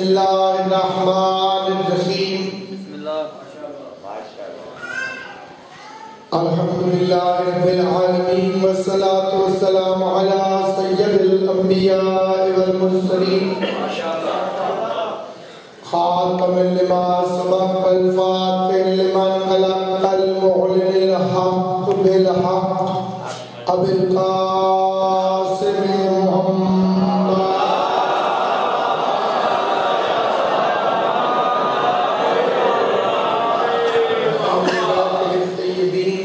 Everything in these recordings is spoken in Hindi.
बिस्मिल्लाहिर्रहमानिर्रहीम। अल्हम्दुलिल्लाहि रब्बिल आलमीन वस्सलातु वस्सलामु अला सय्यिदिल अंबिया'i वल मुरसलीन खातमिल लिमा सबक़ वल फातिह लिमन खलक़ल मुअलिनिल हक़्क़ बिल हक़्क़ अबिल क़ासिम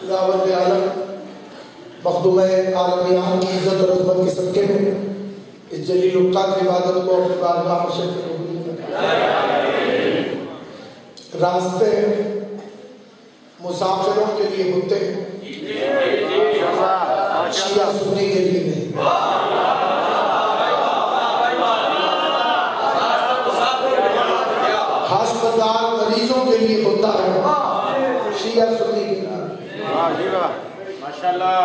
खुदावंद आलम मखदूम आलमियान की इज्जत और अज़मत के सदके में इस जलील उक्ता की इबादत को अपनी बारगाह में शरीक रास्ते मुसाफिरों के लिए होते हैं, शिया सुन्नी के लिए नहीं। अस्पताल मरीजों के लिए होता है, शिया सुन्नी के लिए। माशाल्लाह,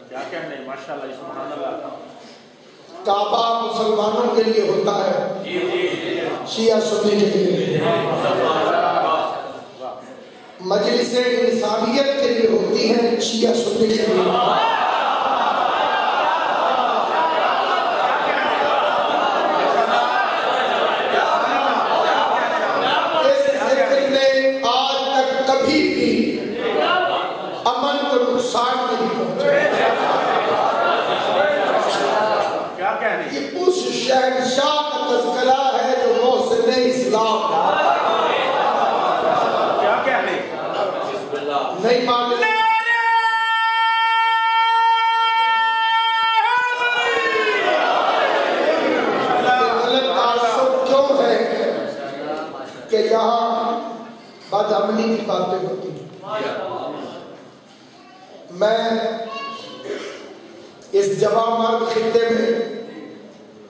क्या कहने, माशाल्लाह, सुभान अल्लाह। काबा मुसलमानों के लिए होता है, शिया सुन्नी के लिए। मजलिसे इंसानियत के लिए होती है, शिया सुन्नी के लिए। इस जिक्र ने आज तक कभी भी अमन को नुकसान नहीं पहुंचाया। क्या कहने, ये उस शहंशाह का तज़किरा है जो मोहसिन इस्लाम नहीं माने। क्यों है कि यहाँ बदअमली की बातें होती हैं। मैं इस जवां मर्द खित्ते में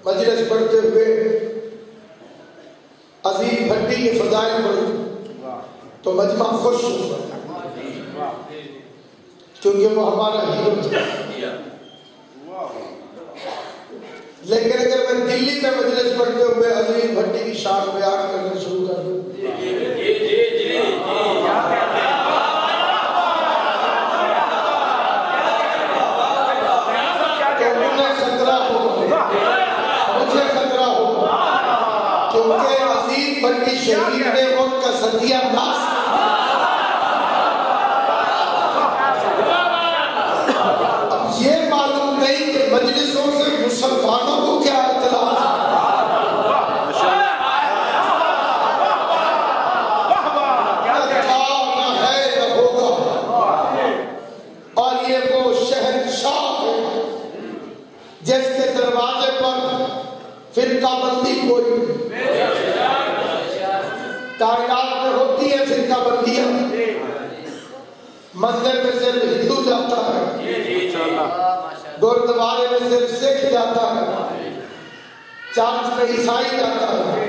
मजलिस पढ़ते हुए अजीम भट्टी के फजाइल पढ़ी तो मजमा खुश हुआ, क्योंकि वो हमारा हीरो था। लेकिन अगर मैं दिल्ली में मजलिस पढ़ते हुए अजीम भट्टी की शान बयान करना शुरू कर दूं तो मुझे खतरा होगा, क्योंकि अजीम भट्टी शहीद ने उनका सत्यानाश। ये मालूम नहीं कि मजलिसों से मुसलमानों को क्या इत्तलाह है न होगा। और ये वो शहंशाह है जिसके दरवाजे पर फिरका बंदी कोई मंदिर में सिर्फ हिंदू जाता है, गुरुद्वारे में सिर्फ सिख जाता है, चर्च में ईसाई जाता है,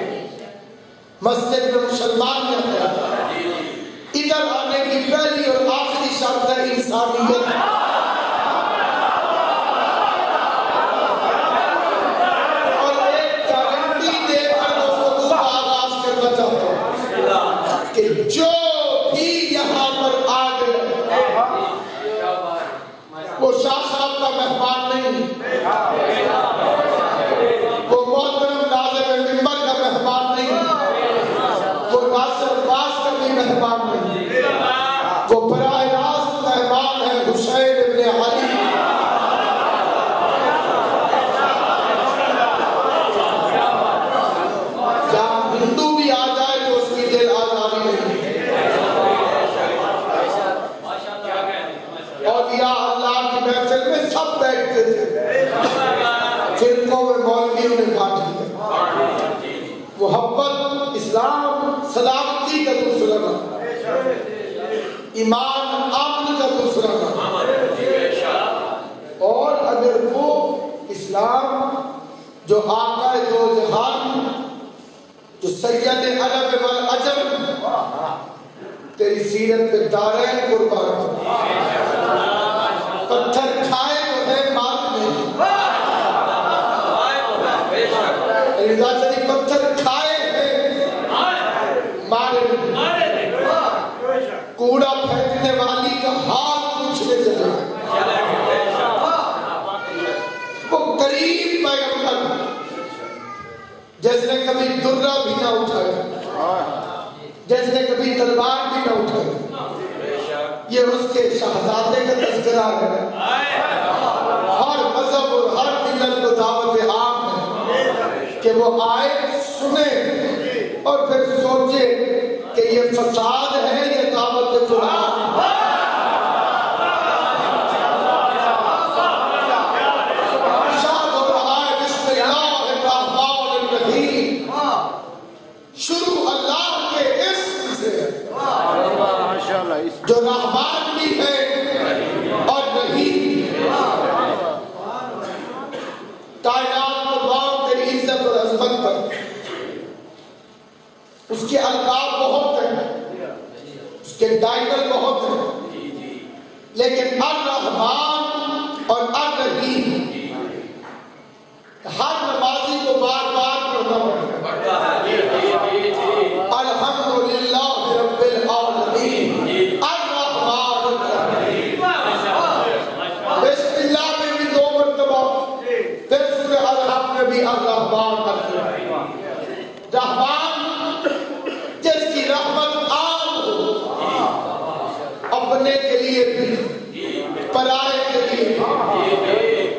मस्जिद में मुसलमान जाता है। इधर आने की पहली और आखिरी शर्त है इंसानियत। और एक गारंटी देकर दोस्तों का आगाज करना चाहता हूं कि जो भी यहाँ पर आ गए वो शाह साहब का मेहमान नहीं, वो मोहतरम नाज़िम मिंबर का मेहमान नहीं, वो नासिर अब्बास का भी मेहमान नहीं, वो बराह रास्त मेहमान है हुसैन इब्ने अली। जहाँ हिंदू भी आ जाए तो उसकी दिल आजादी नहीं। और या अल्लाह की महफिल में सब बैठते थे, फिरकों में मौलवियों ने बांट दिया। मोहब्बत, इस्लाम सलामती का दूसरा नाम, ईमान अमन का दूसरा नाम। और अगर वो इस्लाम जो आका दो जहान, जो सैयद अरब वल अजम, तेरी सीरत पे दारैन कुर्बान, पत्थर खाए तो है मार नहीं, पत्थर खाए हैं मारे नहीं, कूड़ा फेंकने वाली का हाथ पूछने चले, वो करीब पैगंबर जिसने कभी दुर्रा भी ना उठाया, जिसने कभी तलवार भी ना उठाई, ये उसके शहजादे का तस्करा है। हर मजहब और हर मिल्लत को दावत आम है कि वो आए, सुने और फिर सोचे कि ये फसाद है, ये दावत कुरान। शुरू अल्लाह के इस्म से, जो रहमान भी है और रहीम। कायनात में बाप तेरी इज्जत और अजमत पर, उसके अलकाब बहुत हैं, उसके टाइटल बहुत हैं, लेकिन अर-रहमान और अर-रहीम हर नमाजी को बार बार पढ़ना पड़ता है। अल्हम्दुलिल्लाह रब्बिल आलमीन अर-रहमान अर-रहीम। बिस्मिल्लाह में भी 2 मरतबा, फिर सूरह अल-हक़ में भी अर-रहमान अर-रहीम। रहमान जिसकी रहमत आम हो, अपने के लिए भी पराए के लिए,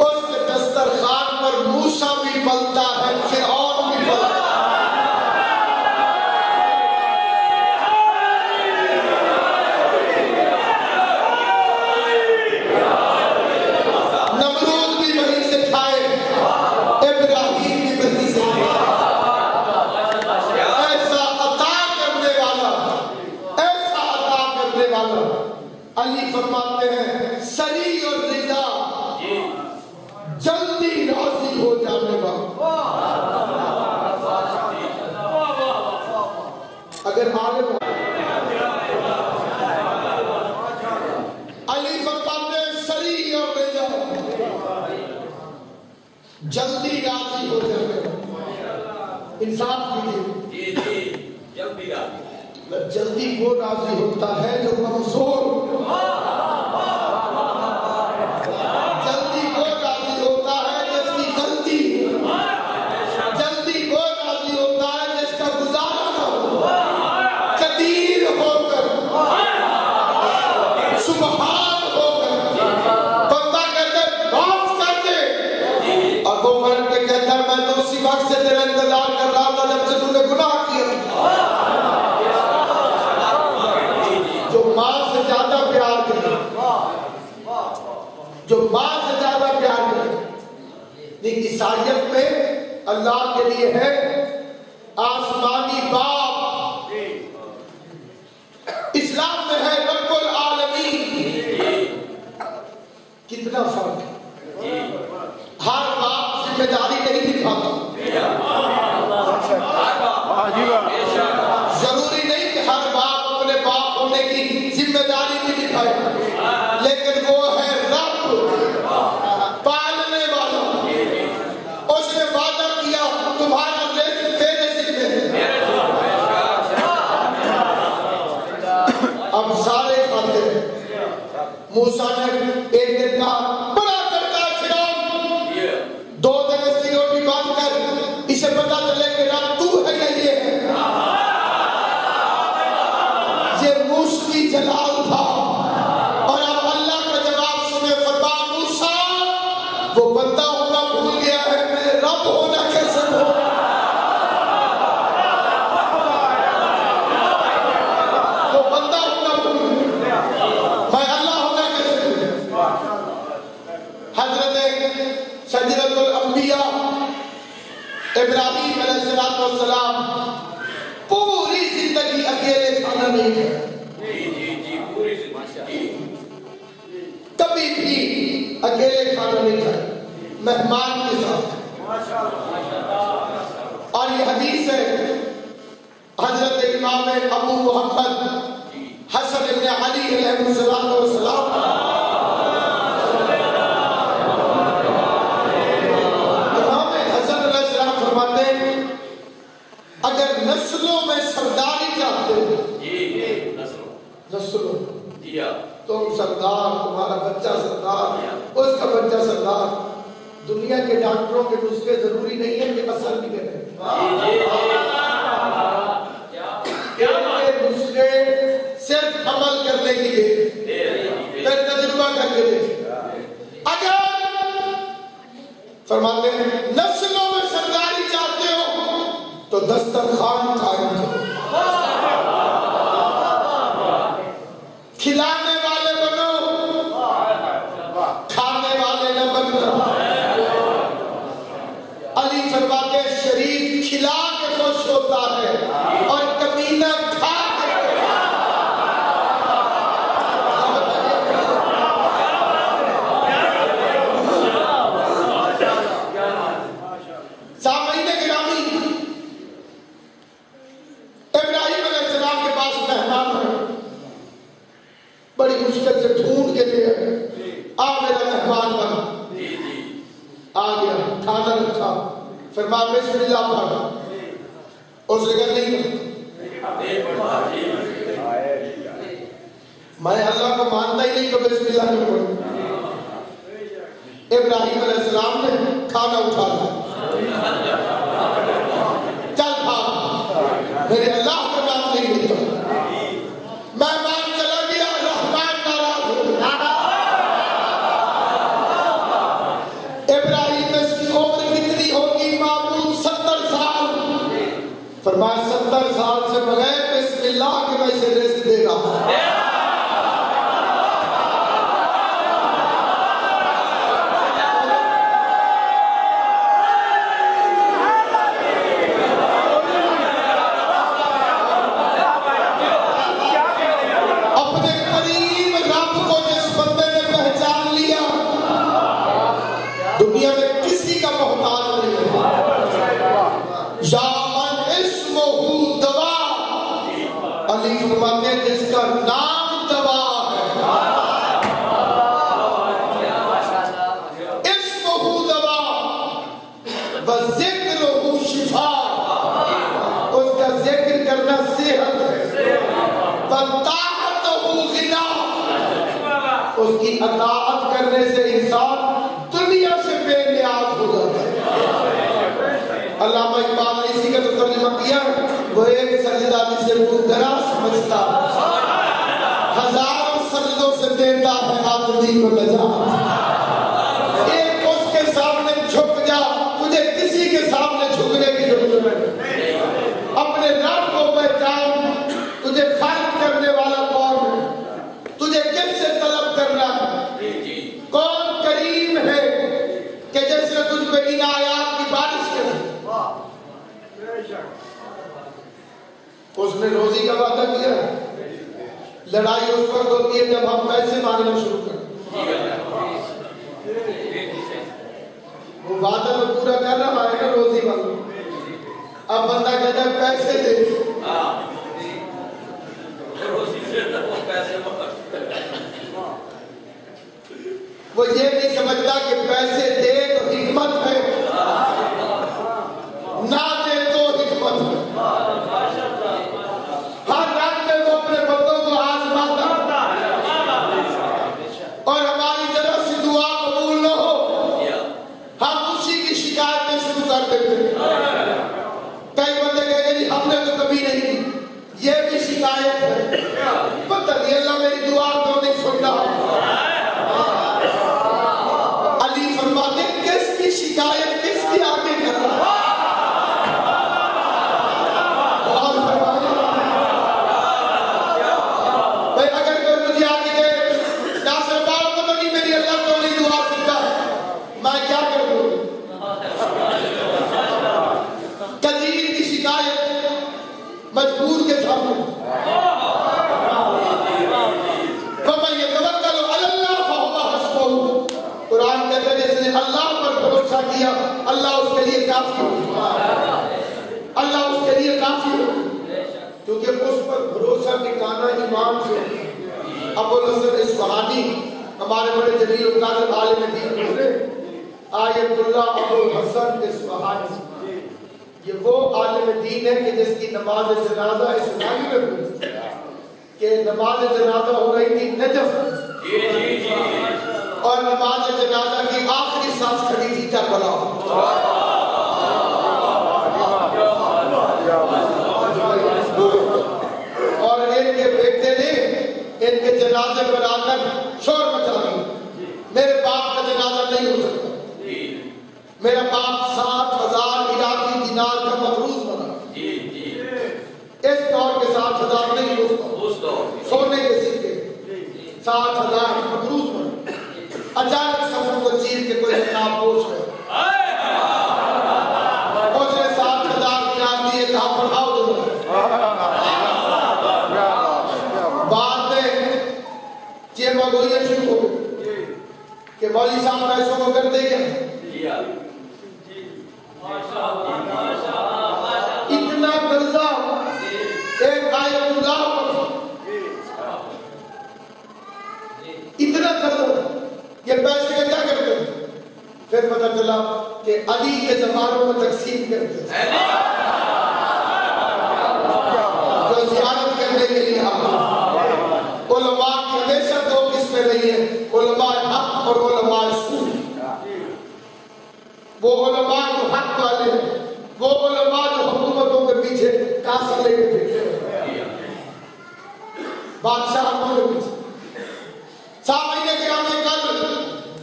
उसके दस्तरखान पर मूसा भी पलता है, फिरौन भी पलता है, नमरूद भी वहीं से खाए, इब्राहिम भी वहीं से खाए। ऐसा अता करने वाला, ऐसा अता करने वाला। अली फरमाते हैं सरी और रिजा, जल्दी राजी हो जाने वाला। अगर आगे अली फरमाते हैं सरी और रिजा, जल्दी राजी हो जाने वाला। इंसाफ कीजिए, जल्दी वो राजी होता है जो कमजोर, जल्दी वो राजी होता है जिसकी गलती, जल्दी वो राजी होता है जिसका गुजारा ना हो, कदीर होकर, सुबहान होकर, बंदा कहते माफ कर दे, और वो पलट के कहता है मैं तो उसी वक्त से तेरा इंतजार कर रहा था जब से तूने गुनाह किया। जो माँ से ज्यादा प्यार करे, जो माँ से ज्यादा प्यार करे। ईसाइयत में अल्लाह के लिए है आसमानी बाप, इस्लाम में है रब्बुल आलमीन, मूसा ने एक दिन कहा बड़ा करता फिरौन, 2 दिन इसकी रोटी बांध कर इसे पता चले कि रब तू है या ये है। ये मूसा की जलाल था और अब अल्लाह का जवाब सुने, फरमा मूसा वो बंदा होना भूल गया है, मैं रब होना कैसे भूल। वो बंदा होना भूल गया, मैं अल्लाह होना कैसे भूल। हजरत शजरतुल अंबिया इब्राहीम अलैहिस्सलाम पूरी जिंदगी अकेले खाना नहीं खाया, कभी भी अकेले खाना नहीं खाया, मेहमान के साथ। और ये हदीस है हजरत इमाम अबू मोहम्मद हसन इब्न अली अलैहिस्सलाम फरमाते हैं अगर नस्लों में सरदारी चाहते हो, नस्लों तुम सरदार, तुम्हारा बच्चा सरदार, उसका बच्चा सरदार। दुनिया के डॉक्टरों के नुस्खे जरूरी नहीं है कि असर भी करें, नुस्खे सिर्फ अमल करने के लिए, फिर तजुर्बा करके देखें। अगर फरमाते हैं नस्लों में सरदारी चाहते हो तो दस्तरखान कायम करो, खिलाने वाले बनो, खाने वाले न बनो। अली फरमाते शरीफ खिला के खुश होता है और कमीना खा के। सामईन गिरामी, इब्राहीम अलैहिस्सलाम के पास मेहमान है, बड़ी मुश्किल से ढूंढ के लिए आ मेरा मेहमान बन, आ गया, खाना रखा, फरमा बिस्मिल्लाह पढ़ा, उसने कहा नहीं मैं अल्लाह को मानता ही नहीं तो बिस्मिल्लाह क्यों पढ़ूं। इब्राहीम अलैहिस्सलाम ने खाना उठा लिया, चल भाग, मेरे अल्लाह का नाम नहीं लेता। मेहमान चला गया, रहमान नाराज हो गया। इब्राहीम इसकी उम्र कितनी होगी मामूल? 70 साल। फरमाया 70 साल से बगैर बिस्मिल्लाह के मैं इसे रिज़्क़ दे रहा हूं। दुनिया में किसी का मोहताज नहीं है। यामन इस्मुहु दवा, अली फरमाते हैं जिसका नाम दवा है। इस्मुहु दवा व ज़िक्रुहु शिफा, उसका जिक्र करना सेहत है। व ताअतुहु गिना, उसकी अताअत करने से इंसान दुनिया से बेनियाज हो जाता है। अल्लामा इकबाल ने इसी का तो तर्जुमा किया, वो एक सजदा जिसे वो दरा समझता, हजारों सजदों से देता है आदमी को नजात। एक उसके सामने झुक जा, तुझे किसी के सामने झुकने की जरूरत नहीं। अपने रब को पहचान, तुझे खालिक करने वाला कौन है, तुझे किससे तलब करना है, कौन करीम है कि जैसे तुझ पे इनायात की बारिश करे। उसने रोजी का वादा किया, लड़ाई उस वक्त होती है जब हम पैसे मांगना शुरू करें। वो वादा तो पूरा कर रहा है ना रोजी वाला, अब बंदा कहता है पैसे दे, वो ये नहीं समझता कि पैसे दे तो हिकमत है, ना दे तो हिकमत है। हर रात में वो अपने बंदों को आजमाता, और हमारी जरा सी दुआ कबूल न हो, हम उसी की शिकायतें शुरू कर देते हैं। कई बंदे कहेंगे जी हमने तो कभी नहीं की, ये भी शिकायत है। पता नहीं अल्लाह मेरी दुआ क्यों नहीं सुनता। अली फरमाते किसकी शिकायत किसकी आगे कर रहा है। भाई अगर कोई मुझे आगे कहे नासिर बाप को तो नहीं मेरी अल्लाह तो नहीं दुआ सुनता, मैं क्या करूँ? कदीर की शिकायत मजबूर के सामने कुरान कहते हैं जिसने अल्लाह पर भरोसा किया अल्लाह उसके लिए काफी, अल्लाह उसके लिए काफी हो, क्योंकि उस पर भरोसा टिकाना ईमान से। अबुल हसन इस्फहानी हमारे बड़े जलील उस्ताद आलिम दीन गुजरे, आयतुल्लाह अबुल हसन इस्फहानी, ये वो आलिम दीन है कि जिसकी नमाज जनाजा इस रावी में हुई कि नमाज जनाजा हो रही थी नजफ, और नमाज जनाजा की आखिरी सांस खड़ी थी करबला। और इनके बेटे ने इनके जनाजे पर आकर शोर मचा दिया, मेरे बाप का जनाजा नहीं हो सकता, मेरा बाप 7,000 इराकी दिनार का मकरूज बना, इस दौर के 7,000 नहीं हो सकता, सोने के सिक्के 7,000 मकरूज बना। अचानक सफर को चीर के कोई नापोश है, उसने 7,000 दिनार दिए, कहा पढ़ाओ दो। बाद में चेमा गोलियां शुरू हो गई कि मौली साहब पैसों को कर देंगे। इतना कर्जा एक आयतुल्लाह इतना कर्जा, ये पैसे का क्या करते हैं? फिर पता चला कि अली के जमानों में तकसीम करते हैं, जो ज़ियारत करने के लिए उलमा की हमेशा दो किस्में रही है, उलमा हक और उलमा सूर। वो उलमा जो हक वाले हैं, वो उलमा जो हुकूमतों के पीछे कासा लेके फिरते हैं, बादशाह के पीछे। सामने के आने कल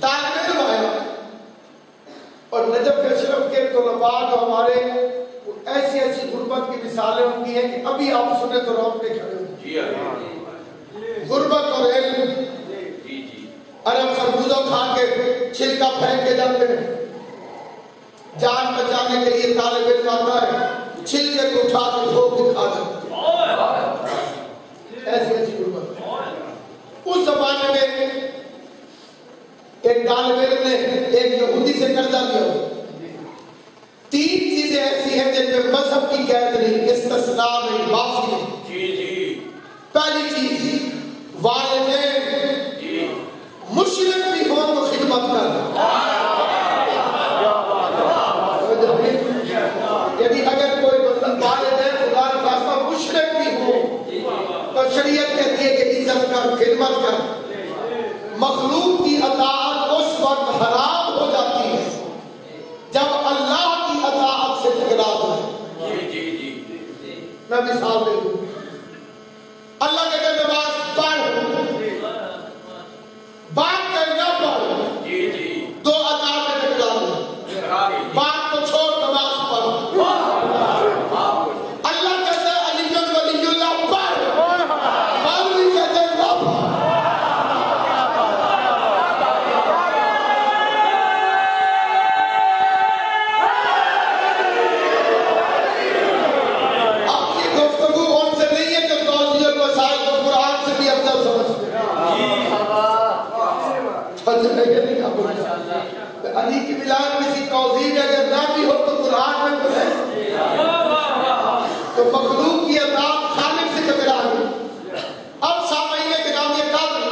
तालिब इल्म आया और नजफ अशरफ के तलबा जो हमारे ऐसी ऐसी गुर्बत की मिसालें उनकी हैं कि अभी आप सुने तो रोंगटे खड़े हो। गुर्बत और इल्म, अरब खरबूजा खा के छिलका फेंक के जाते हैं, जान बचाने के लिए तालिब इल्म आता है, छिलके को उठा के धो के खा जाते हैं, ऐसी ऐसी गुर्बत। उस जमाने में एक तालिब इल्म ने एक यहूदी से कर्जा लिया। 3 चीजें ऐसी हैं जिनमें मजहब की कैद नहीं, इस्तिस्ना नहीं, माफी नहीं। पहली चीज वालिदैन मुशरिक भी हो तो खिदमत कर, यदि अगर कोई वालिदैन खुदा न खास्ता मुशरिक भी हो तो शरीयत कहती है कि इज्जत कर, खिदमत कर। मखलूक की अताअत उस वक्त हराम हो जाती है जब अल्लाह की अताअत से टकरा जाए। मैं मिसाल दे दूं, अल्लाह के नमाज पढ़, बात करना पढ़, दो अताअत में टकरा दे, बात को छोड़ नमाज पढ़। अल्लाह कहता है अलीयुल वलीयुल्लाह पढ़, मौलवी कहते हैं ना पढ़। अली की मिलाद किसी तौज़ीह अगर ना भी हो तो कुरान में तो है, तो मखलूक की अताअत खालिक से टकरा गई। अब सामईन किराम ये काबिल,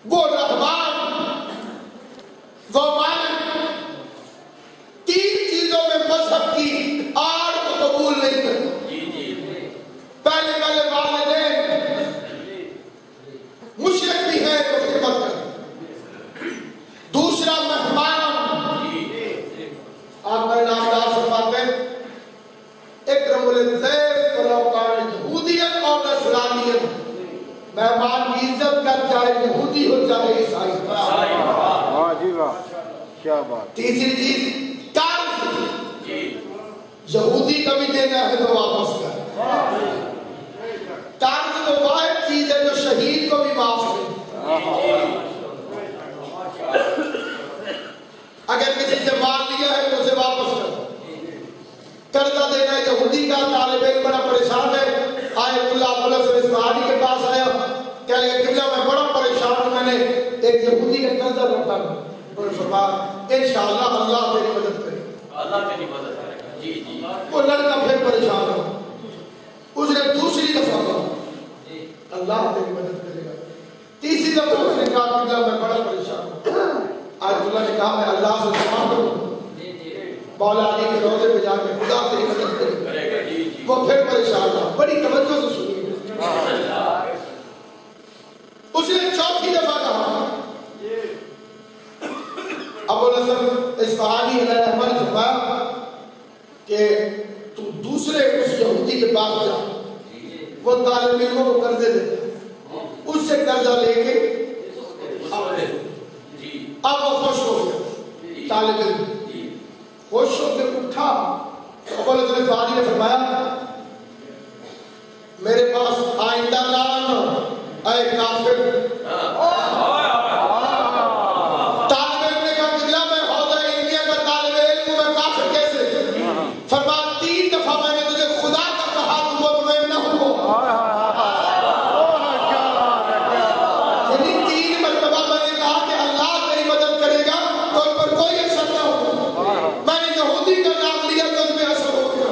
वो रहमान, वो मालिक, 3 चीजों में मजहब की आड़ को कबूल नहीं करते। पहले वालिदैन मुशरिक यहूदी हो चाहे ईसाई। वाह जी वाह, क्या बात। तीसरी चीज कर्ज, यहूदी का भी देना है तो वापस कर। कर्ज तो वाहिद चीज है जो शहीद को भी माफ करे। अगर किसी से मार लिया है तो उसे वापस कर। कर्जा देना यहूदी का। तालिब इल्म बड़ा परेशान है, आयतुल्लाह इस्माइली के पास आया, कह लगे किबला मैं बड़ा परेशान हूं, मैंने एक यहूदी का कर्जा रखा है। और फरमाया इंशाअल्लाह अल्लाह तेरी मदद करेगा, अल्लाह तेरी मदद करेगा। जी जी। वो लड़का फिर परेशान हो, उसने दूसरी दफा कहा अल्लाह तेरी मदद करेगा। तीसरी दफा उसने कहा किबला मैं बड़ा परेशान हूं। आयतुल्लाह ने कहा मैं अल्लाह से दुआ करूंगा, मौला अली के रोज़े पे जाकर खुदा तेरी मदद करेगा। वो फिर परेशान था। बड़ी तवज्जो से सुनिए। उसने चौथी दफा कहा अबुल हसन इस्फहानी अलैहिर्रहमत ने फरमाया कि तू दूसरे उस यहूदी के पास जा, वो तालिब इल्मों को कर्जे देता, उससे कर्जा लेके अब वो खुश हो गया। तालिब इल्म खुश होकर उठा। अबुल हसन इस्फहानी ने फरमाया मेरे पास आइंदा ना आना ऐ काफिर। तालिब इल्म ने कहा किबला मैं हौज़ा इंडिया का तालिब इल्म हूं, मैं काफिर कैसे? फरमाया 3 दफा मैंने तुझे खुदा का कहा तू मुतमईन न हो। यानी 3 मरतबा मैंने कहा कि अल्लाह तेरी मदद करेगा तो उन पर कोई असर न हो। मैंने यहूदी का नाम लिया तो उसमें असर हो गया।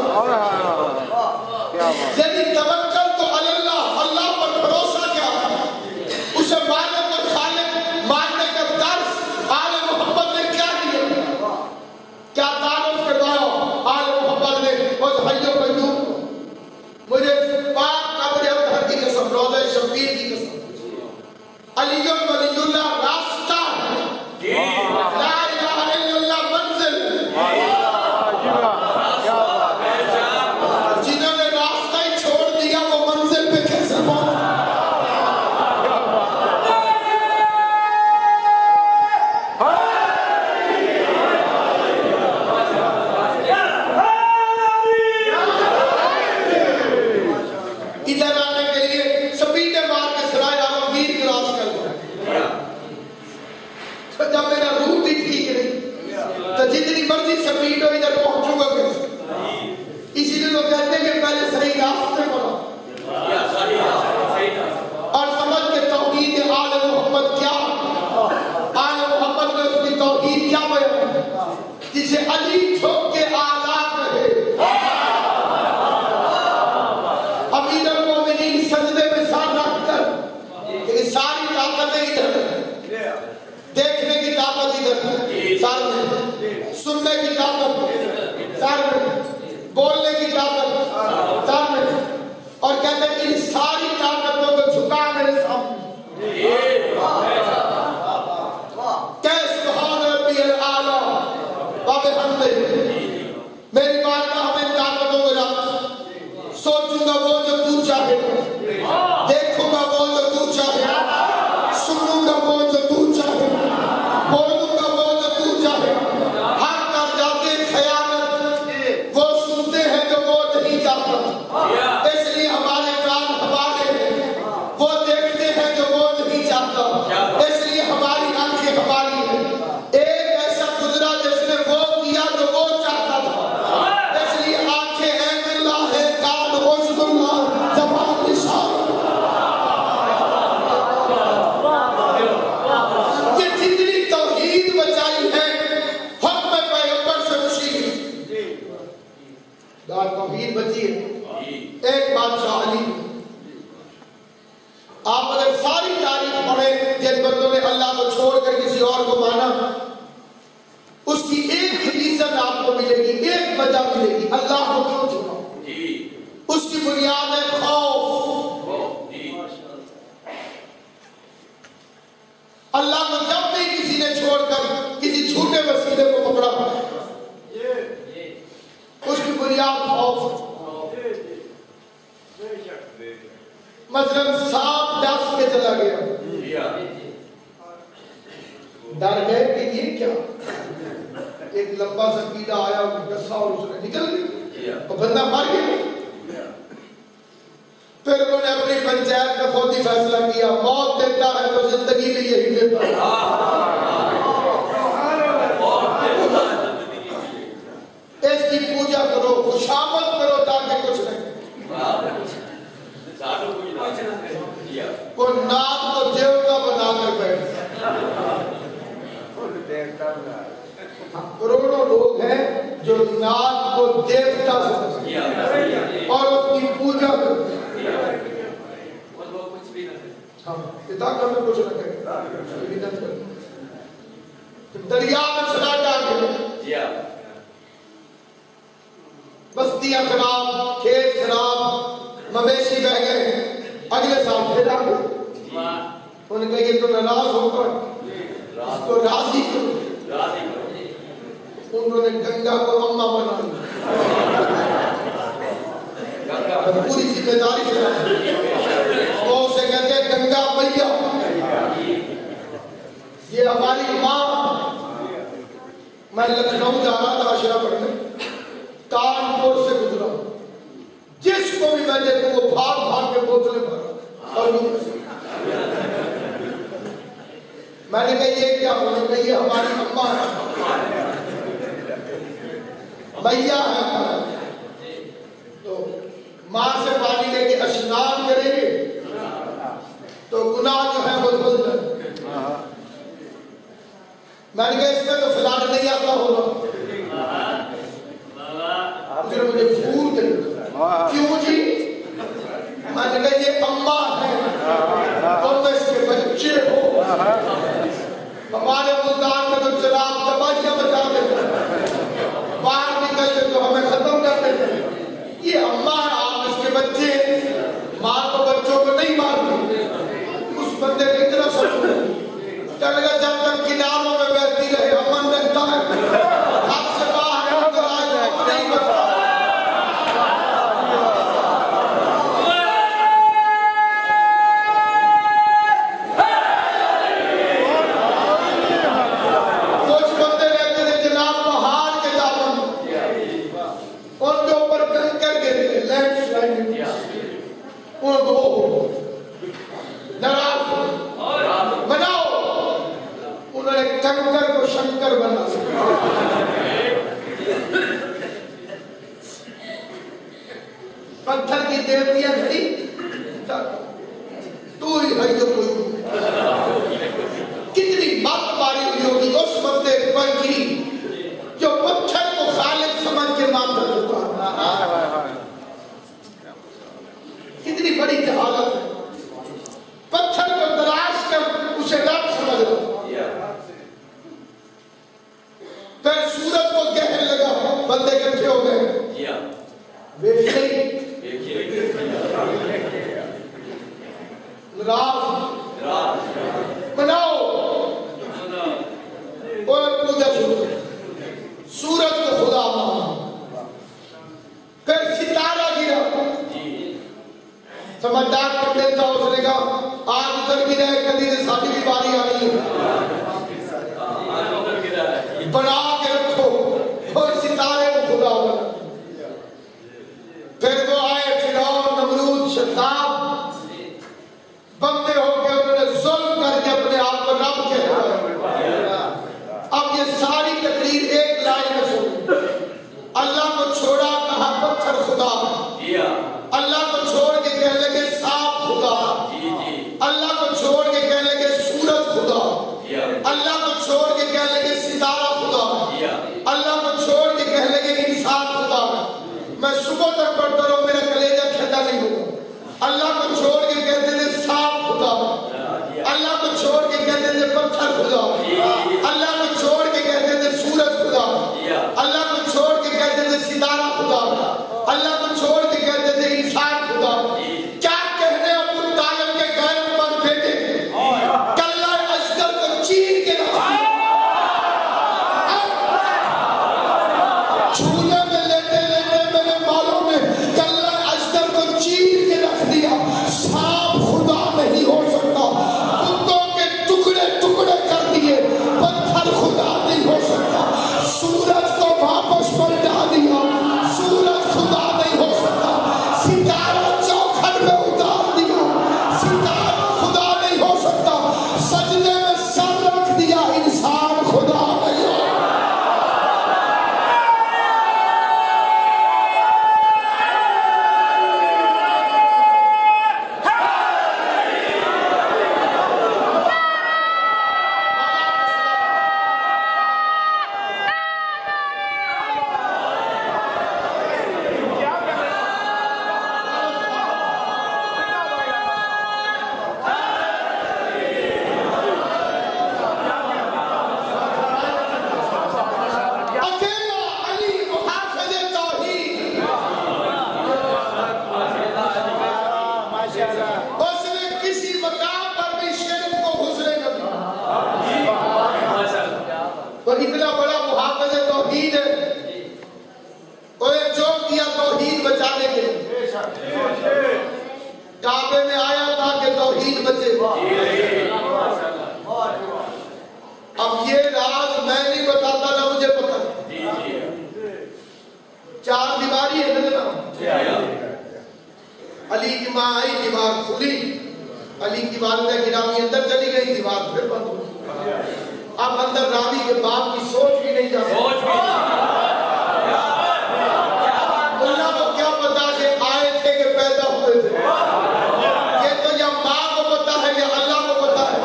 यानी तवक्कल तो अल्लाह, अल्लाह पर भरोसा क्या, उसे मानने का खालिक, मानने का दर्स आले मोहब्बत ने क्या दिया, क्या तारुफ करवाया आले मोहब्बत ने। उस हय्यो कय्यूम मुझे पाक कब्र अतहर की कसम, रोज़े शबीर की कसम, अलीयुल वलीयुल्लाह रास्ता है, ला इलाहा इल्लल्लाह मंजिल। जिन्होंने रास्ता ही छोड़ दिया वो मंजिल पे कैसे पहुंचे? इधर आने के लिए स्पीड मार के सराय आलमगीर क्रॉस कर दो। तो जब मेरा रूट ही ठीक नहीं तो जितनी मर्जी स्पीड हो इधर पहुंचूंगा कैसे? इसीलिए लोग कहते हैं कि पहले सही रास्ते पर और समझ के तौहीद आले मोहम्मद क्या, आले मोहम्मद ने उसकी तौहीद क्या बयान, जिसे अली झोंक के आजाद रहे। अमीरुल मोमिनीन सजदे में सर रखकर, लेकिन सारी ताकतें इधर है, देखने की ताकत इधर है सर में, सुनने की ताकत सर में, बोलने की ताकत सर में, और कहते हैं इन सारी ताकतों को झुका मेरे सामने। कैसे सुभान रब्बियल आला व बिहम्दिही। मेरी बात का हमें ताकतों को रख, सोचूंगा वो जो तू चाहे, देखूंगा वो जो तू चाहे, सुनूंगा वो जो तू चाहे, बोलूंगा वो जो तू चाहे। हर कर जाते खयानत वो सुनते हैं जो वो नहीं चाहता, इसलिए हमारे कान हमारे हैं, वो देखते हैं जो वो नहीं चाहता, इसलिए हमारी आंखें हमारी हैं। एक ऐसा गुजरा जिसने वो किया जो वो चाहता था, इसलिए आंखें ऐनुल्लाह है, कान उज़्नुल्लाह, ज़बान लिसान। ये जितनी तौहीद बचाई है हुक्म पैगंबर से मुशीर तौहीद बची है। एक बादशाह अली, आप अगर सारी तारीफ पढ़े जिन बंदों ने अल्लाह को छोड़कर किसी और को माना, उसकी एक रीजन आपको मिलेगी, एक वजह मिलेगी, अल्लाह को क्यों छोड़ा। उसकी बुनियाद है खौफ। अल्लाह को जब भी किसी ने छोड़कर किसी झूठे वसीले को पकड़ा, उसकी बुनियाद खौफ। मसलन सांप डस के चला गया, डर गए कि ये क्या, एक लंबा सा कीड़ा आया डसा और उसने निकल गया और बंदा मर गया। फिर उन्होंने अपनी पंचायत में खुद ही फैसला किया, मौत देता है तो जिंदगी में यही देता है। इसकी पूजा करो, खुशामद करो ताकि कुछ नहीं। को नाक को देवता बनाकर बैठे। करोड़ों लोग हैं जो नाक को देवता समझते और उसकी पूजा करते। पिता का में कुछ न करें, दरिया में चला डाले, बस्तियां खराब, खेत खराब, मवेशी बह गए, अगले साल फिर आ गए। उन्होंने कहा ये तो नाराज होकर इसको राजी करो। उन्होंने गंगा को अम्मा बना पूरी जिम्मेदारी से तो उसे कहते हैं गंगा मैया, ये हमारी माँ। मैं लखनऊ जा रहा था आशरा पढ़ने, कानपुर से गुजरा, जिसको भी मैं देखूं वो भाग भाग के बोतलें भरा और मैंने कहा ये क्या, उन्होंने कहा ये हमारी अम्मा है, मैया है। तो माँ से पानी लेके स्नान करेंगे तो गुनाह जो है वो धुल जाए। मैंने कहा इसमें तो फिलहाल नहीं आता होगा, उसने मुझे भूल दे। क्यों जी? मैंने कहा ये अम्मा है, तुम इसके बच्चे हो। हमारे मुल्तान में तो जनाब तबाहियां मचा देते, बाहर निकलते तो हमें खत्म कर देते। ये अम्मा है, आप इसके बच्चे। माँ तो बच्चों को नहीं मारती। उस बंदे ने इतना सब लगा, जब तक किनारों में बहती रहे अमन रहता है, हाथ से बाहर निकल आए तो नहीं बनता। कंकर को शंकर बना पत्थर की देवतियां खड़ी, तू ही है जो कोई। कितनी बात मारी हुई होगी उस बंदे पर की जो पत्थर को खालिक समझ के मानता होता। कितनी बड़ी जहालत है, पत्थर को तराश कर उसे रब समझ लो। फिर सूरज को गहर लगा, बंदे इकट्ठे हो गए, बनाओ और पूजा शुरू। सूरज को खुदा माना, फिर सितारा गिरा। समझदार पंडित था, उसने कहा आज उधर गिरा है, कभी ने साड़ी भी बारी आनी है, बना के रखो और सितारे को खुदा बना। फिर वो आए फिरौन, नमरूद, शद्दाद, बंदे होकर उन्होंने जुल्म करके अपने आप को रब कहलाया। अब ये सारी तकरीर एक लाइन में सुनो। अल्लाह को छोड़ा, कहा पत्थर खुदा, अल्लाह को छोड़ के कहने लगे सांप खुदा, अल्लाह को छोड़ के कहने लगे सूरज खुदा, अल्लाह को छोड़ के कहने लगे सितारा खुदा, अल्लाह को छोड़ के कहने लगे इंसान खुदा। मैं सुबह तक पढ़ता रहूं, मेरा कलेजा ठंडा नहीं होगा। अल्लाह को छोड़ के कहते थे सांप खुदा, अल्लाह को छोड़ के कहते थे पत्थर खुदा, अल्लाह को छोड़ के कहते थे सूरज खुदा, अल्लाह को छोड़ के कहते थे सितारा खुदा, अल्लाह को छोड़ के कहते थे इंसान खुदा। क्या कहने अबू तालिब के गैर पर बेटे कल्ला अजगर को चीर के इतना बड़ा मुहाफ़िज़ तौहीद है, और जो किया तौहीद बचाने के लिए। काबे में आया था कि तौहीद बचे। अब ये राज मैं नहीं बताता, ना मुझे पता। चार दीवारी है ना, अली की माँ आई, दीवार खुली, अली की वालिदा गिरामी अंदर चली गई, दीवार फिर बंद हो गई। अब अंदर रावी के बाप की सोच भी नहीं जा सकती। मुल्ला को क्या पता कि आए थे कि पैदा हुए थे? ये तो या माँ को पता है या अल्लाह को पता है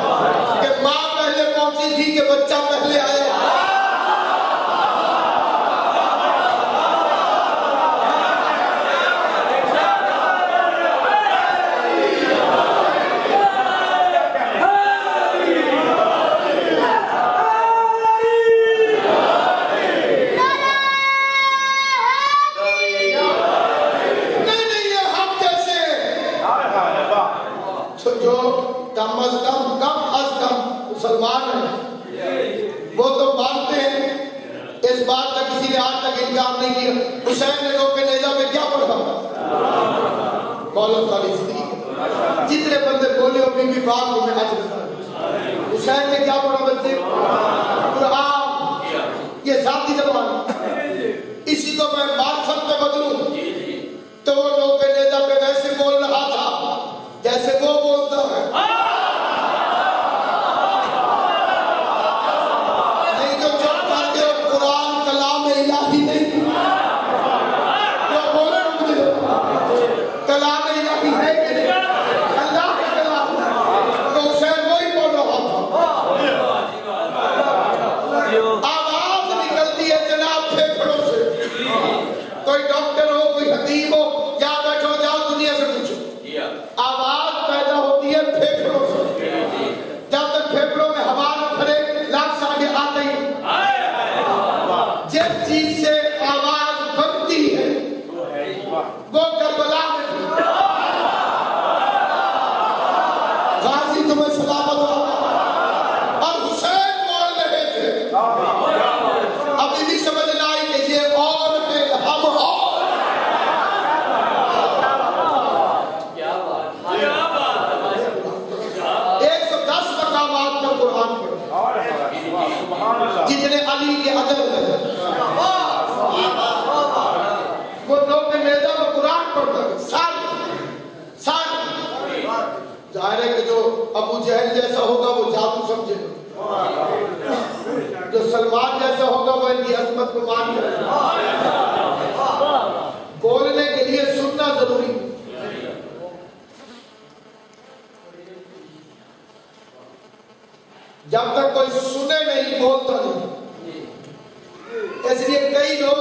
कि माँ पहले पहुंची थी कि बच्चा पहले आया। मुसलमान है, वो तो मानते हैं, इस बात का किसी ने आज तक इनकार नहीं किया। हुसैन ने लोग के नेजा में क्या पढ़ा? मौलवी वाली जिंदगी जितने बंदे बोले हो बीबी बात को मैं आज बता। हुसैन ने क्या पढ़ा बच्चे? कुरान। ये साथी जबान, इसी को मैं मार्फत में बदलूं तो वो लोग के नेजा पे वैसे बोल रहा था जैसे वो बोलता है। जितने अली के अदब वो लोग नेता में कुरान पढ़ता है। जाहिर है कि जो अबू जहल जैसा होगा वो जादू समझेगा, जो सलमान जैसा होगा वो इनकी अजमत को मान करेगा। बोलने के लिए सुनना जरूरी। जब तक कोई सुने नहीं बोलता नहीं। इसलिए कई लोग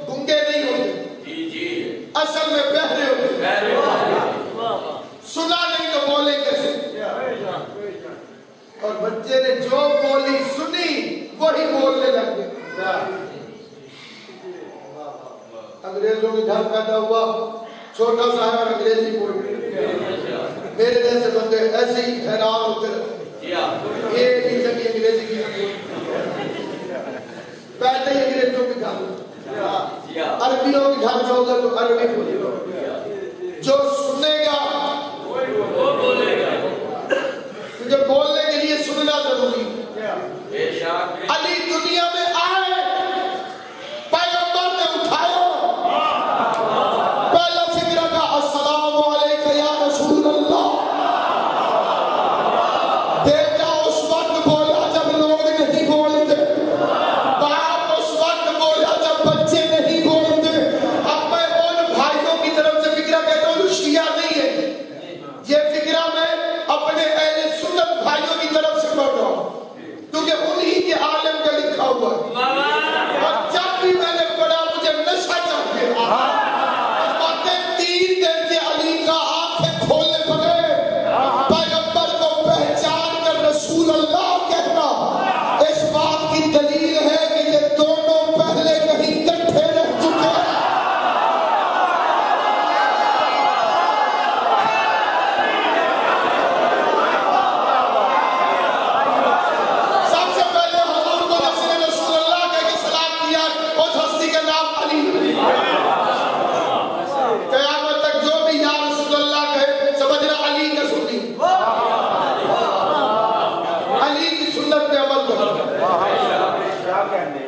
गूंगे नहीं होते, असल में बहरे होते। सुना नहीं तो बोले कैसे? और बच्चे ने जो बोली सुनी वही बोलने लग गए। अंग्रेजों के घर पैदा हुआ, छोटा सा है और अंग्रेजी बोल रहे। मेरे जैसे बंदे ऐसे ही हैरान होते रहते, एक ही जगह अंग्रेजी की पहले ही अंग्रेजों के घर, अरबियों के घर जाओगे तो अरबी बोलेगा। जो सुनेगा वो बोलेगा। तुझे बोलने के लिए सुनना जरूरी। अली दुनिया में आए, पैगंबर ने उठाया, पहला जिक्र का अस्सलामु अलैका या रसूल अल्लाह।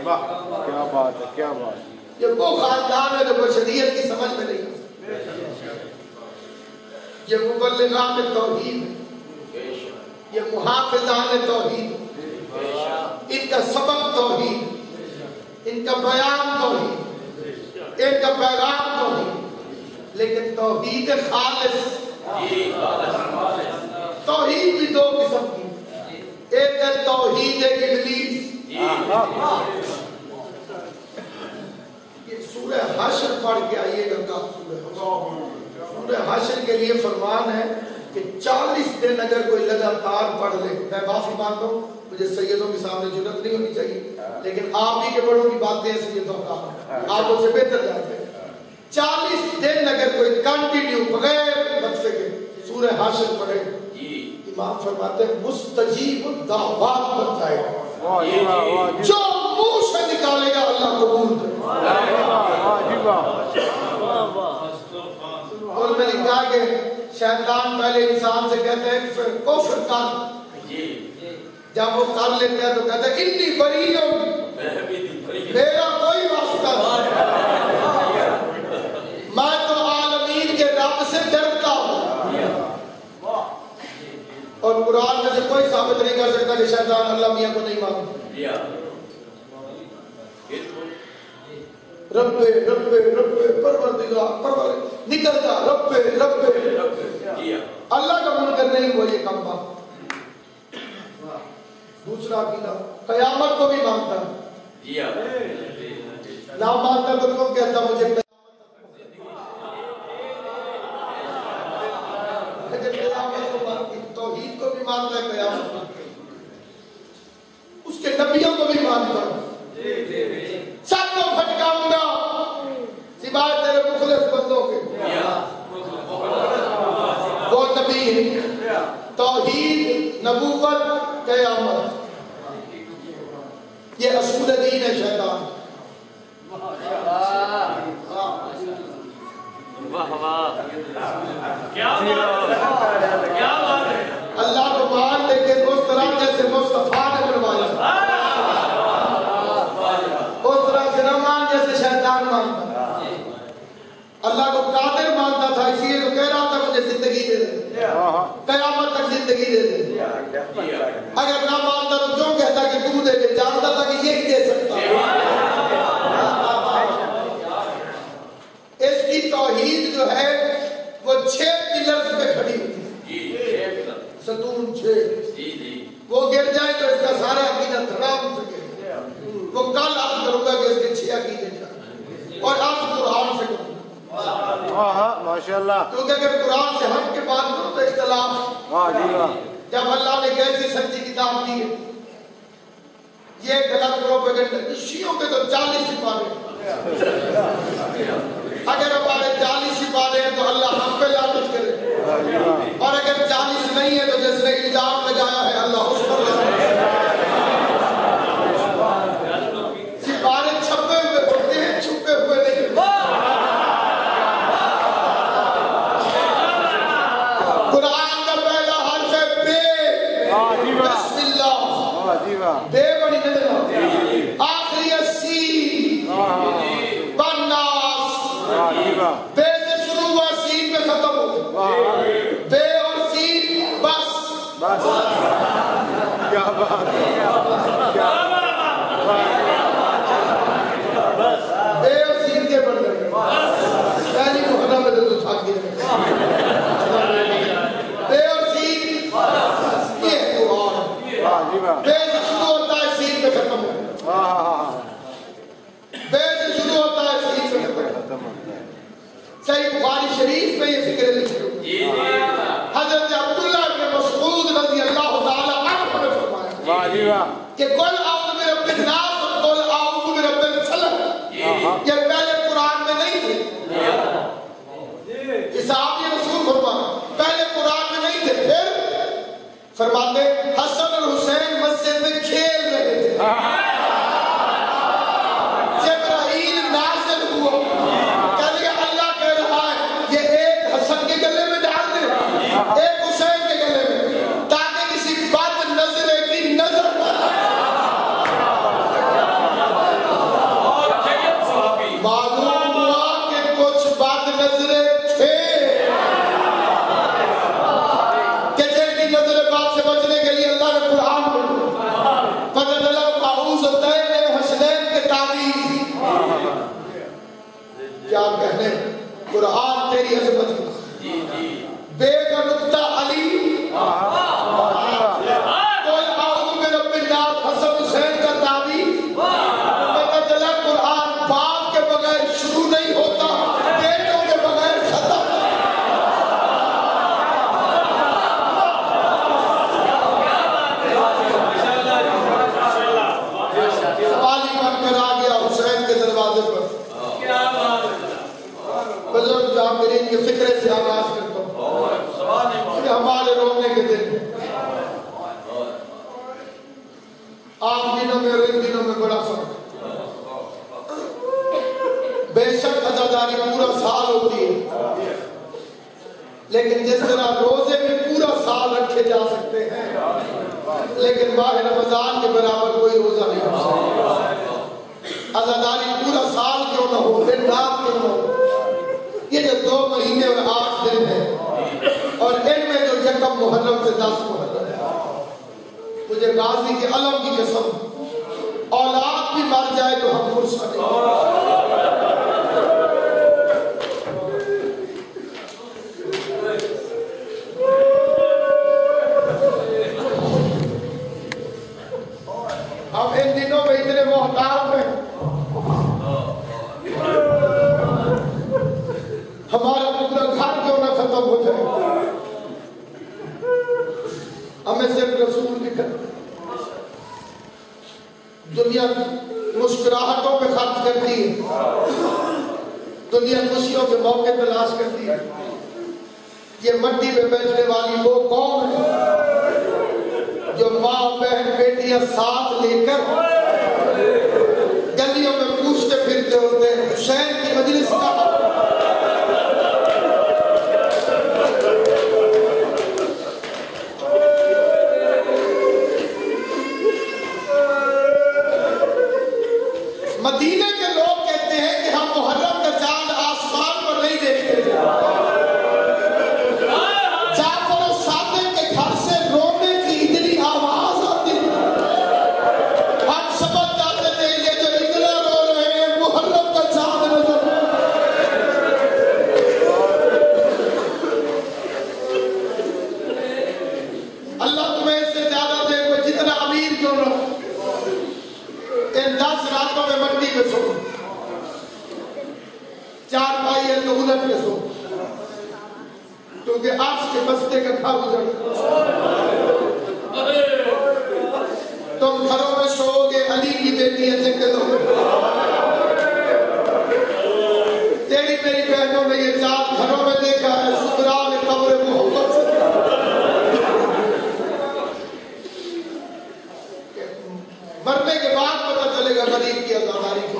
वाह क्या बात है, क्या बात है। ये वो खानदान है जो बशरियत की समझ में नहीं है। ये मुबल्लिगात तौहीद, ये मुहाफिजान तौहीद, इनका सबक तौहीद, इनका बयान तौहीद, इनका पैगाम तौहीद। लेकिन तौहीद खालिस, तौहीद भी दो किस्म की, एक है तौहीद इब्लीस। ये सूरह हश्र पढ़ के आइएगा का सूरह हश्र के लिए फरमान है कि 40 दिन अगर कोई लगातार पढ़ ले, मैं माफी मांगता हूँ, मुझे सैयदों के सामने जुर्रत नहीं होनी चाहिए, लेकिन आप ही के बड़ों की बातें हैं सैयदों का, आप उससे बेहतर जानते हैं। 40 दिन अगर कोई कंटिन्यू बगैर वक्फे के सूरह हश्र पढ़े, इमाम फरमाते हैं मुस्तजीब दावत बन जाएगा। जो मुंह से निकालेगा अल्लाह कबूल करेगा। और मैंने कहा कि शैतान पहले इंसान से कहते हैं कुफ्र कर, जब वो कर लेते हैं तो कहते हैं इन्नी बरी हूं, मेरा कोई वास्ता नहीं, मैं तो आलमीन के रब से डरता हूं। और कुरान में से कोई साबित नहीं कर सकता कि शैतान अल्लाह मियां को नहीं मानता। रब्बे रब्बे रब्बे परवरदिगार परवर निकलता रब्बे रब्बे अल्लाह का मुनकर नहीं हुआ ये काम बात। दूसरा अकीदा कयामत को भी मानता है, ना मानता तो कौन कहता मुझे तौहीद को भी मानता है, कयामत उसके नबियों को भी मानता है। सबको भटकाऊंगा सिवाय तेरे मुखलिस बंदों के। वो नबी तौहीद नबूवत क़यामत, ये असूल दीन है शैतान। वाह वाह क्या बात है। अल्लाह को मान, लेकिन उस तरह जैसे मुस्तफा ने बनवाया, उस तरह से न मान जैसे शैतान मानता। अल्लाह को कादिर मानता था, इसलिए तो कह रहा था मुझे जिंदगी दे दे, क़यामत तक जिंदगी दे दे। अगर ना मानता तो क्यों कहता कि तू दे दे, जानता था कि यही दे सकता। इसकी तौहीद जो है वो 6 पिलर्स पे खड़ी होती है, सतून 6, वो गिर जाए तो इसका सारा अकीदा धड़ाम से गिर। वो कल आप करूंगा कि इसके 6 अकीदे क्या, और आज कुरान से करूंगा। माशाल्लाह, क्योंकि अगर कुरान से हट के बात करो तो इख्तिलाफ। जब अल्लाह ने कैसी सच्ची किताब दी है, ये गलत प्रोपेगेंडा। शियों के तो 40 सिपारे, अगर हमारे 40 सिपारे हैं तो अल्लाह हम पे लानत करे, और अगर 40 नहीं है तो जिसने इल्जाम लगाया है अल्लाह उस पर सिपारे छपे हुए होते हैं, छुपे हुए नहीं। कुरान का पहला हर्फ है बे, बिस्मिल्लाह, बे बड़ी नजर, आखिरी है सीन, बन्नास, बे से शुरू हुआ सीन पे खत्म हो, बे और सीन बस। क्या बात है, क्या बे और सीन के बन गए, पहली मुहर्रम में तो थक गए। बे और सीन ये कुरान, बे से शुरू होता है सीन पे खत्म होता है, बे से शुरू होता है सीन पे खत्म होता है। सही बुखारी शरीफ में ये जिक्र लिखे हुए, हजरत अब्दुल्लाह इब्न मसऊद रज़ी अल्लाह ताला अन्हु ने फरमाया कि कुल आऊज़ु बिरब्बिन नास और कुल आऊज़ु बिरब्बिल फलक ये पहले कुरान में नहीं थे। ये साहबी रसूल फरमाया पहले कुरान में नहीं थे। फिर फरमाते हसन और हुसैन मस्जिद में खेल रहे थे, जिब्राइल नाज़िल हुआ, कह दिया अल्लाह कह रहा है ये एक हसन के गले में डाल दे, एक हुसैन के गले में, ताकि किसी बद नजरे की नजर न लगे। कुरान तेरी अजमत बेगनुक्ता अली कोई आउज़ में रब्बिल्लाह हसन हुसैन का ताबीज़ पता चला कुरान बाप के बगैर शुरू नहीं होता, बेटों के बगैर खत्म। सवाली बनकर आ गया हुसैन के दरवाजे पर। बुजुर्ग जाकिरीन के फिक्रे से आगाज करता हूँ कि हमारे रोने के दिन आम दिनों में और इन दिनों में बड़ा फर्क। बेशक अज़ादारी पूरा साल होती है, लेकिन जिस तरह रोजे में पूरा साल रखे जा सकते हैं, लेकिन माह रमजान के बराबर कोई रोजा नहीं हो सकता। अज़ादारी पूरा साल क्यों ना हो, दिन रात क्यों ना हो, ये जो 2 महीने और 8 दिन है और इनमें जो यकम मुहर्रम से 10 मुहर्रम है, मुझे गाजी के अलम की कसम, औलाद भी मर जाए तो हम फुर्सत नहीं। हम इन दिनों में इतने मोहताज हैं, हमारा पूरा घर क्यों ना खत्म हो जाए, हमें सिर्फ रसूल दिखा। दुनिया मुस्कुराहटों पे खर्च करती है, दुनिया खुशियों के मौके तलाश करती है। ये मट्टी में बैठने वाली वो कौन है जो माँ बहन बेटियां साथ लेकर गलियों में पूछते फिरते होते हैं हुसैन की मजलिस का। मदीने के लोग कहते हैं कि हम मुहर्रम का चांद आसमान पर नहीं देखते। जाफर सादिक के घर से रोने की इतनी आवाज आती, हम समझ जाते थे ये जो इतना रो रहे हैं मुहर्रम का चांद नजर। अल्लाह तुम्हें इससे ज्यादा दे, कोई जितना अमीर क्यों ना, इन 10 रातों में मट्टी में सो, 4 पाई है तो उलट के सो, क्योंकि आज के बस्ते का घर उजड़। तुम घरों में सोओगे, अली की बेटी है जंगलों में। तेरी मेरी बहनों ने ये 4 घरों में देखा है, सुगरा में कब्र मोहब्बत। मरने के बाद पता चलेगा गरीब की अज़ादारी को।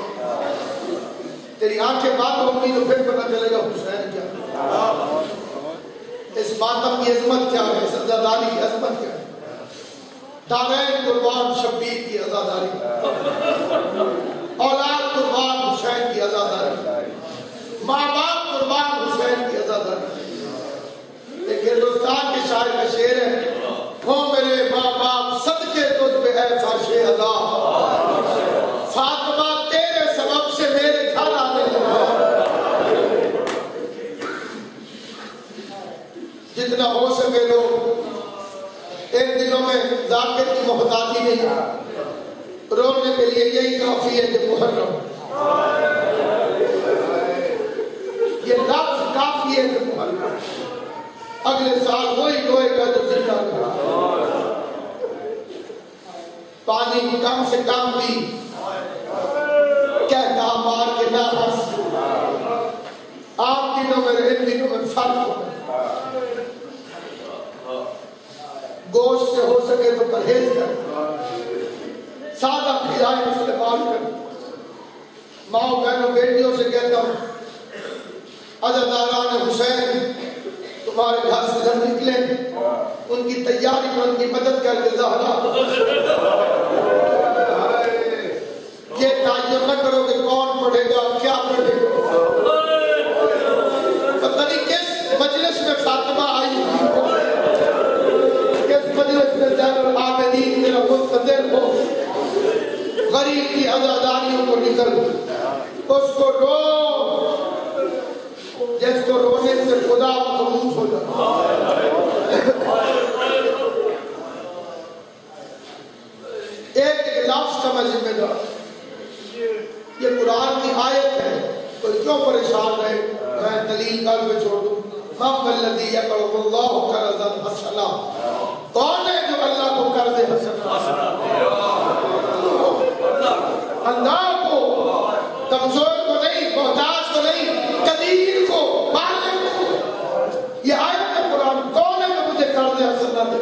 तेरी आंखें बंद होंगी तो फिर पता चलेगा हुसैन क्या है, इस मातम की अजमत क्या है, इस अज़ादारी की अजमत क्या है। दारैन कुर्बान शब्बीर की अज़ादारी, औलाद कुर्बान हुसैन की अज़ादारी, माँ बाप कुर्बान हुसैन की अज़ादारी। एक हिंदुस्तान के शायर का शेर है, हो मेरे माँ बाप सदके तुझ पे है फर्शे अदा, फातिमा तेरे सबब से मेरे घर आने लगा। जितना हो सके लोग इन दिनों में जाकिर की मोहताजी नहीं, रोने के लिए यही काफी है कि मुहर्रम, ये लफ्ज काफी है कि मुहर्रम। अगले साल वही रोएगा जो जिंदा रहा। पानी कम से कम भी कहता मार के ना हंस। आप दिनों में इन दिनों में फर्क होगा। गोश्त से हो सके तो परहेज कर, सादा खिलाए इस्तेमाल कर। माओ बहनों बेटियों से कहता हूँ, अज़ादारान हुसैन तुम्हारे घर से जब निकले उनकी तैयारी में उनकी मदद करके ज़हरा, ये ताज्जुब न करो कि कौन पढ़ेगा क्या पढ़ेगा। पता नहीं किस मजलिस में फातिमा आई, किस मजलिस में ज़ैनुल आबिदीन मेरा मुस्तदिर हो, गरीब की अज़ादारियों को निकल उसको रो। जैसे एक एक लफ्ज का मैं जिम्मेदार। ये कुरान की आयत है, कोई क्यों परेशान रहे, मैं दलील कल पे छोड़ दूं। कौन है जो अल्लाह को कर्ज हसना, अल्लाह को, कमजोर को नहीं, मोहताज को नहीं, कदीर को, मालिक को। ये आयत है कुरान, कौन है जो मुझे कर्ज हसना दे।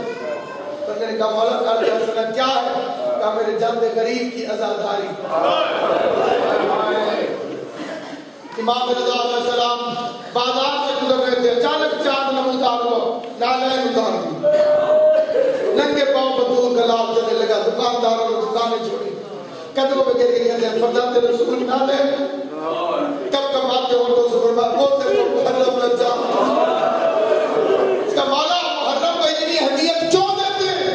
तो मैंने कहा मौला कर्ज हसना क्या है? कहा मेरे जंदे गरीब की आजादारी। इमाम रज़ा अलैहिस्सलाम बाजार से गुजर रहे थे, अचानक चांद नमूदार हुआ, नाले उतार दी, नंगे पांव बतूल गलाब चलने लगा। दुकानदारों ने दुकानें छोड़ी, कदमों में गिर गई। फरमाते रसूल नाले कब कब आते हो तो सुबह बोलते हो मुहर्रम लज्जा। इसका मौला मुहर्रम को इतनी हदीयत क्यों देते हैं?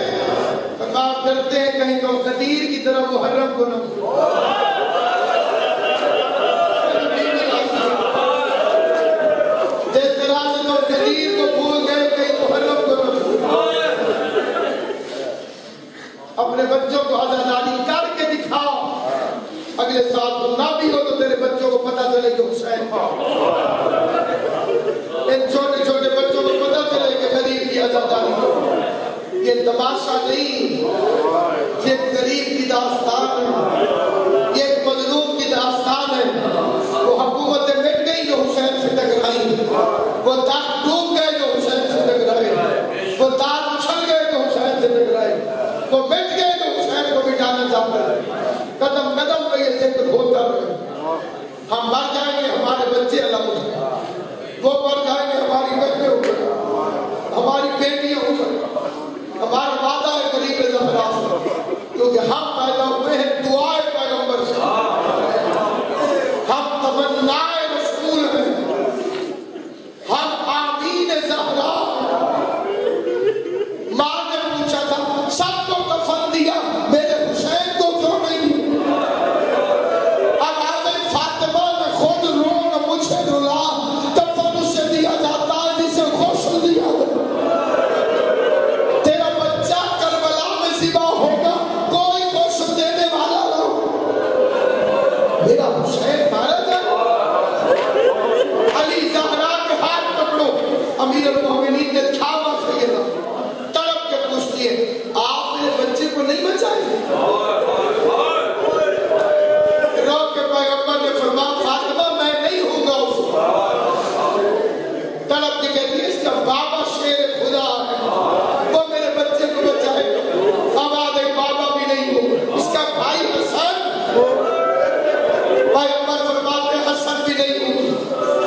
फरमाते डरते हैं कहीं तो कदीर की तरह मुहर्रम को न कदीर को भूल गए, कहीं मुहर्रम को न भूल। अपने बच्चों को आजादी करके दिखाओ, अगले साल तुम ना भी हो तो तेरे बच्चों को पता चले कि हुसैन क्या। इन छोटे छोटे बच्चों को पता चले कि गरीब की आजादी। ये तमाशा नहीं, ये गरीब की दास्तान है, ये मजलूम की दास्तान है। वो हुकूमतें मिट गई जो हुसैन से टकराई, वो ताक डूब गए जो हुसैन से टकराए, वो ताक उछल गए जो हुसैन से टकराए, वो मिट गए जो हुसैन को मिटाना चाहते हैं। कदम कदम पे ये जिक्र होता रहे। हम मर जाएंगे, हमारे बच्चे अलग हो जाएंगे, वो मर जाएंगे, हमारी बहनें हो जाएंगी, हमारी बेटियां हो जाएंगी। हमारा वादा है गरीब ज़हरा से, क्योंकि हम पैदा हुए हैं दुआए पैगंबर से, हम तमन्नाए रसूल हैं, हम आमीन ज़हरा। माँ ने पूछा था सबको कफन दिया, मेरे हुसैन को क्यों नहीं? अब आगे फातिमा ने खुद रो न मुझे रुला, कफन उससे दिया जाता है जिसे गौसल दिया। तेरा बच्चा करबला में ज़िबा होगा, कोई गौसल देने वाला ना। मेरा हुसैन मारा जाए, अली ज़हरा के हाथ पकड़ो। अमीर अल-मोमिनीन ने थामा सैयदा, तड़प के पूछती है आप मेरे बच्चे को नहीं बचाएंगे? रो के पैगंबर ने फरमाया फातिमा मैं नहीं होगा उसको। तड़प के कहती है इसका बाबा शेर खुदा है, वो मेरे बच्चे को बचाएगा। अब आधे बाबा भी नहीं हो, इसका भाई हसन, पैगंबर फरमाते हसन भी नहीं हो।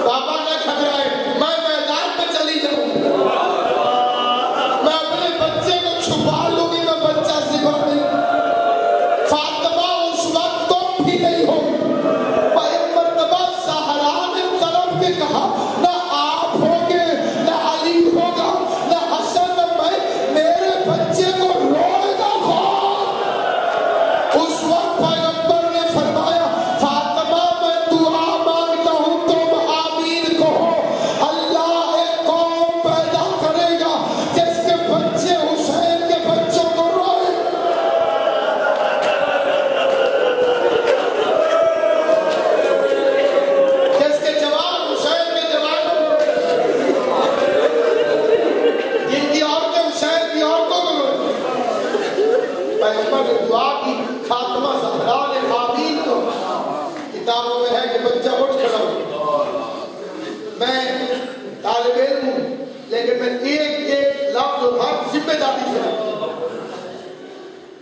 बाबा न घबराए, मैं मैदान में चली जाऊं, मैं अपने बच्चे को छुपा लूंगी, मैं बच्चा ज़िबा नहीं। फातिमा उस वक्त तुम भी नहीं हो। पैगंबर तबा ज़हरा ने तड़प के कहा न आप होगे, न अली होगा, न हसन, न मैं, मेरे बच्चे को रोएगा कौन? उस वक्त पैगंबर ने फरमाया फातिमा मैं दुआ मांगता हूं तुम आमीन कहो। अल्लाह एक कौम पैदा करेगा जिसके बच्चे हुसैन के बच्चों को रोए। जिसके जवान हुसैन के जवानों को, जिनकी औरतें हुसैन की औरतों को रोए। पैगंबर ने दुआ की, फातिमा ज़हरा ने आमीन को। किताबों में है कि बच्चा उठ खड़ा हो। मैं तालिब इल्म हूं, लेकिन मैं एक एक लफ्ज और हर जिम्मेदारी से।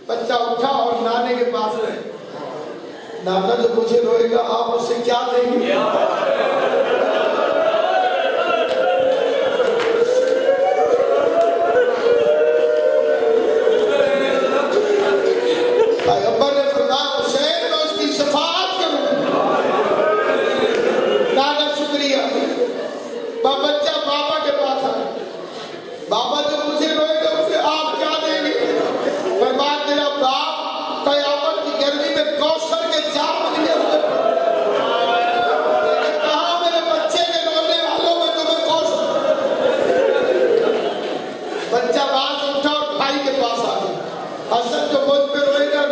बच्चा उठा और नाने के पास गए। नाना जो मुझे रोएगा आप उससे क्या देंगे? पैगंबर ने फरमाया हुसैन मैं उसकी शफाअत करूं। नाना शुक्रिया। बच्चा बाबा के पास आया, बाबा जो मुझे रोएगा उसे आप क्या देंगे? फरमाया तेरा बाप कयामत की गर्मी में कौशल के जाम लिए हुए। कहा मेरे बच्चे के रोने वालों में तुम्हें कौशल। बच्चा बात उठा और भाई के पास आ गया। हसन जो मुझ पे रोएगा,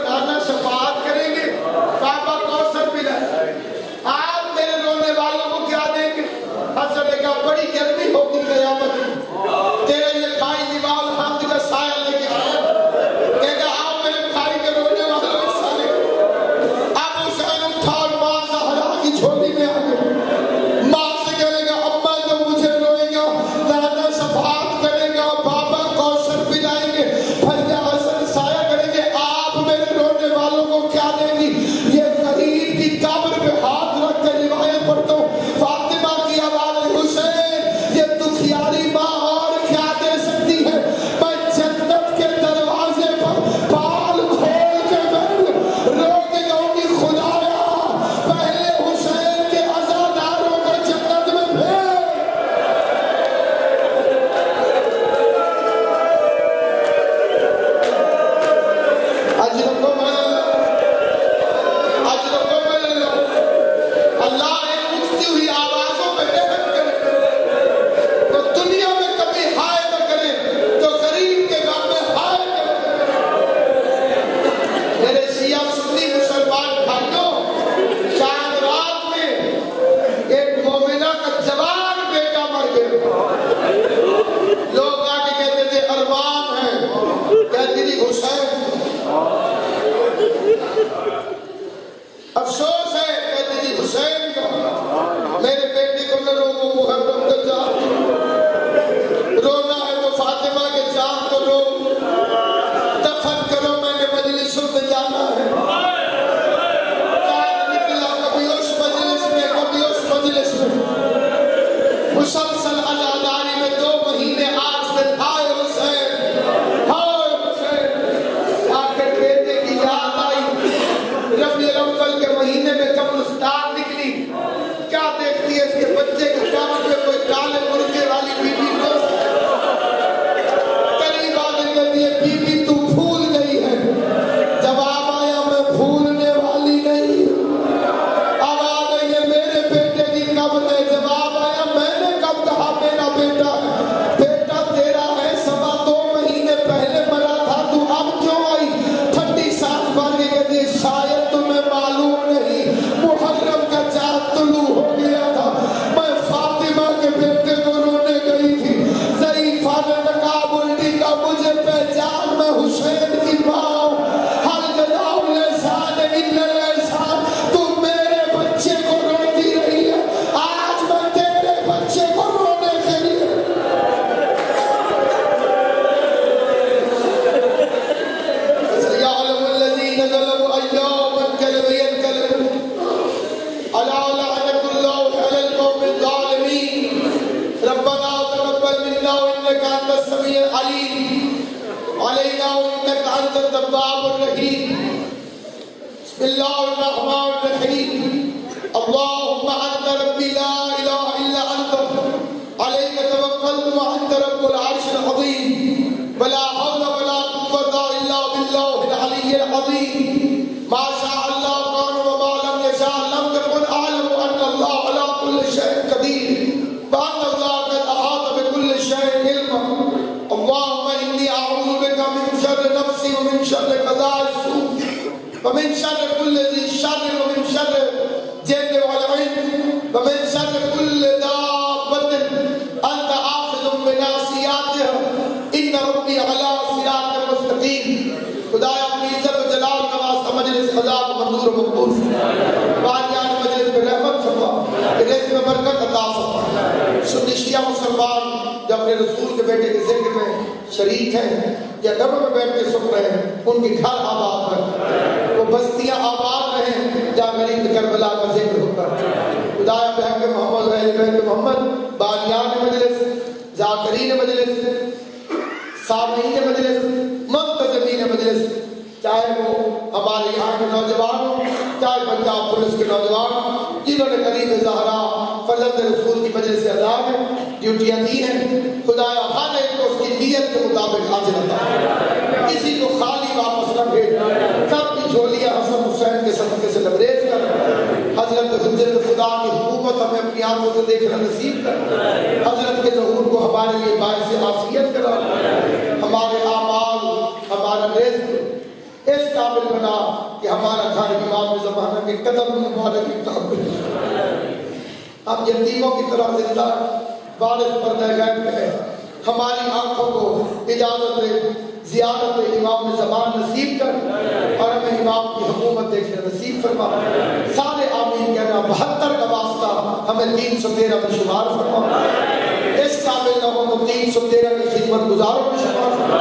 बिस्मिल्लाहिर्रहमानिर्रहीम अल्लाहुम्मा अन्ता रब्बी ला इलाहा इल्ला अन्ता अलैका तवक्कलतु व अन्ता रब्बुल अर्शिल अज़ीम वला हौला वला कुव्वता इल्ला बिल्लाहिल अलिय्यिल अज़ीम मा शाअ अल्लाह कान व मा लम यशा लम यकुन अअलमु अन्ना अल्लाह अला कुल्लि शैइन क़दीर व अन्ना अल्लाह क़द अहाता बिकुल्लि शैइन इल्मा अल्लाहुम्मा इन्नी अऊज़ु बिका मिन शर्रि नफ्सी व मिन शर्रि क़ज़ाइस सू व मिन शर्रि कुल्लि ज़ी शर्रि व मिन शर्रि जिन्न वल इंस व मिन शर्रि कुल्लि दाब्बतिन अन्ता आखिज़ुम बिनासियातिहा इन्न रब्बी अला सिरातिन मुस्तक़ीम। खुदाया अपनी इज्जत व जलाल का वास्ता मजलिस अज़ा को मंजूर व मकबूल बारियान मजलिस में रहमत फरमा, रिज़्क़ में बरकत अता फरमा। सुन्नी शिया मुसलमान जो अपने रसूल के बेटे के जिक्र में शरीक हैं या घर में बैठ के सुन रहे हैं, उनके घर आबाद रहे, वो बस्तियां आबाद रहे जहाँ गरीब करबला का जिक्र होता है। खुदाया बहक मोहम्मद बहक मोहम्मद बारियान मजलिस, जाकिरीन मजलिस, सामीन मजलिस, मुंतज़मीन मजलिस, चाहे वो हमारे यहाँ के नौजवान हो, चाहे पंजाब पुलिस के नौजवान जिन्होंने करीब ज़हरा फज़ल रसूल की मजलिस से अदा में ड्यूटियाँ दी हैं, खुदाया हर एक को उसकी नीयत के मुताबिक हाजिर अता, किसी को खाली वापस न भेज, सबकी झोलियाँ हसन हुसैन के सदक़े से लबरेज कर। हज़रत हुज्जत खुदा की हुकूमत हमें अपनी आंखों से देखना नसीब कर, हज़रत के ज़हूर को हमारे लिए बाइस आफियत करा, हमारे आमाल हमारा रिज़्क़ इस काबिल बना कि हमारा घर इमाम ज़माना के कदम मुबारक के काबिल। हम यतीमों की तरह जिंदा वारिस पर्दे गैब है, हमारी आंखों को इजाजत ज़ियारत इमाम ज़मान नसीब कर और हमें इमाम की हुकूमत देखने नसीब फरमा। सारे आमीन कहना 72 का वास्ता हमें 313 में शुमार फरमा। इस काबिल न हो तो 313 की खिदमत गुजारों में शुमार फरमा।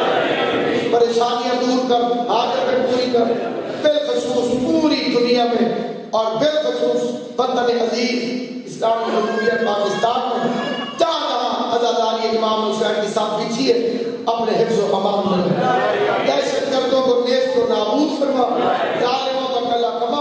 परेशानियां दूर कर, हाजतें पूरी कर, बिलखसूस पूरी दुनिया में और बिलखसूस वतन अजीज इस्लामी जमहूरियत पाकिस्तान में जहाँ अज़ादारी इमाम हुसैन की साथ बिछी है, अपने हिफ्ज़ व अमान में दहशतगर्दों को नेस्त व नाबूद फरमा, ज़ालिमों का कला कमा